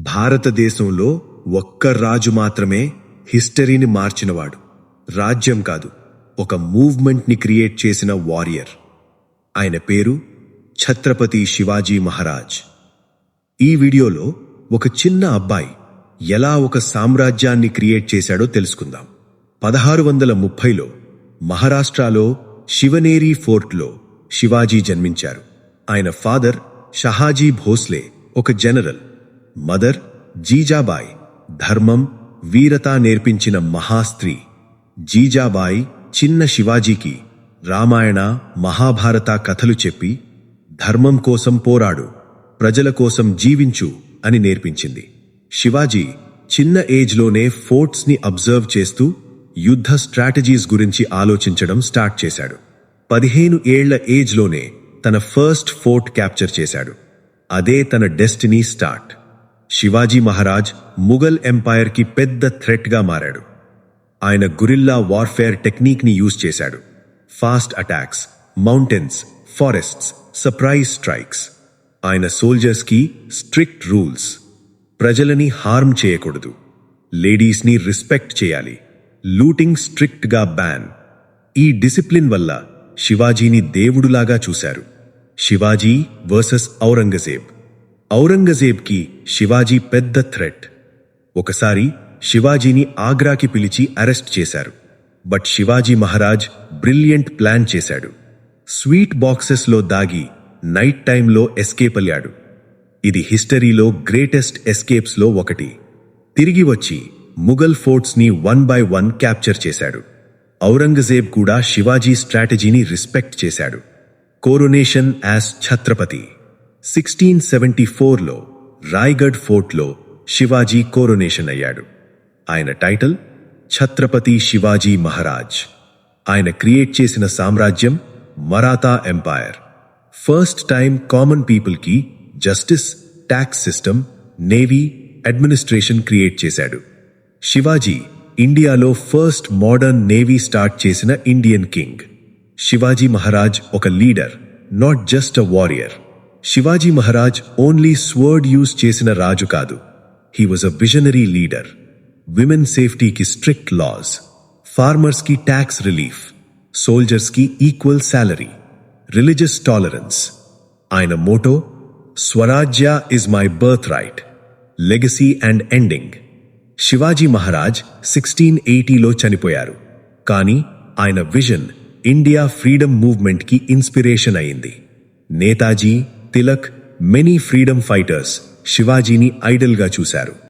భారతదేశంలో ఒక్క రాజు మాత్రమే హిస్టరీని మార్చినవాడు. రాజ్యం కాదు, ఒక మూవ్మెంట్ని క్రియేట్ చేసిన వారియర్. ఆయన పేరు ఛత్రపతి శివాజీ మహారాజ్. ఈ వీడియోలో ఒక చిన్న అబ్బాయి ఎలా ఒక సామ్రాజ్యాన్ని క్రియేట్ చేశాడో తెలుసుకుందాం. 1630లో మహారాష్ట్రలో శివనేరి ఫోర్ట్లో శివాజీ జన్మించారు. ఆయన ఫాదర్ షహాజీ భోస్లే ఒక జనరల్, మదర్ జీజాబాయి ధర్మం, వీరత నేర్పించిన మహాస్త్రీ. జీజాబాయి చిన్న శివాజీకి రామాయణ, మహాభారత కథలు చెప్పి ధర్మం కోసం పోరాడు, ప్రజల కోసం జీవించు అని నేర్పించింది. శివాజీ చిన్న ఏజ్లోనే ఫోర్ట్స్ని అబ్జర్వ్ చేస్తూ యుద్ధ స్ట్రాటజీస్ గురించి ఆలోచించడం స్టార్ట్ చేశాడు. 15 ఏళ్ల ఏజ్లోనే తన ఫస్ట్ ఫోర్ట్ క్యాప్చర్ చేశాడు. అదే తన డెస్టినీ స్టార్ట్. శివాజీ మహారాజ్ ముఘల్ ఎంపైర్కి పెద్ద థ్రెట్గా మారాడు. ఆయన గురిల్లా వార్ఫేర్ టెక్నిక్ని యూజ్ చేశాడు. Fast attacks, mountains, forests, surprise strikes. ఆయన సోల్జర్స్కి స్ట్రిక్ట్ రూల్స్. ప్రజలని హార్మ్ చేయకూడదు, లేడీస్ని రెస్పెక్ట్ చేయాలి, లూటింగ్ స్ట్రిక్ట్గా బ్యాన్. ఈ డిసిప్లిన్ వల్ల శివాజీని దేవుడులాగా చూశారు. శివాజీ వర్సెస్ ఔరంగజేబ్. ఔరంగజేబ్కి శివాజీ పెద్ద థ్రెట్. ఒకసారి శివాజీని ఆగ్రాకి పిలిచి అరెస్ట్ చేశారు. But Shivaji Maharaj brilliant plan చేశాడు. స్వీట్ బాక్సెస్లో దాగి నైట్ టైంలో ఎస్కేప్ అయ్యాడు. ఇది హిస్టరీలో గ్రేటెస్ట్ ఎస్కేప్స్లో ఒకటి. తిరిగి వచ్చి ముఘల్ ఫోర్ట్స్ని 1 by 1 క్యాప్చర్ చేశాడు. ఔరంగజేబ్ కూడా శివాజీ స్ట్రాటజీని రెస్పెక్ట్ చేశాడు. కోరోనేషన్ యాజ్ ఛత్రపతి. 1674లో రాయ్గఢ్ ఫోర్ట్లో శివాజీ కోరోనేషన్ అయ్యాడు. ఆయన టైటిల్ ఛత్రపతి శివాజీ మహారాజ్. ఆయన క్రియేట్ చేసిన సామ్రాజ్యం Maratha empire. First time common పీపుల్కి justice, tax system, navy, administration create చేశాడు. శివాజీ ఇండియాలో ఫస్ట్ మోడర్న్ నేవీ స్టార్ట్ చేసిన ఇండియన్ కింగ్. శివాజీ మహారాజ్ ఒక leader, not just a warrior. Shivaji Maharaj only sword use చేసిన రాజు కాదు, he was a visionary leader. Women సేఫ్టీకి స్ట్రిక్ట్ లాస్, ఫార్మర్స్కి ట్యాక్స్ రిలీఫ్, సోల్జర్స్కి ఈక్వల్ శాలరీ, రిలీజియస్ టాలరెన్స్. ఆయన motto swarajya is my birth right, legacy and ending. Shivaji Maharaj 1680లో చనిపోయారు, కానీ ఆయన విజన్ ఇండియా ఫ్రీడమ్ మూవ్మెంట్కి ఇన్స్పిరేషన్ అయింది. Netaji, Tilak, many freedom fighters శివాజీని ఐడల్గా చూశారు.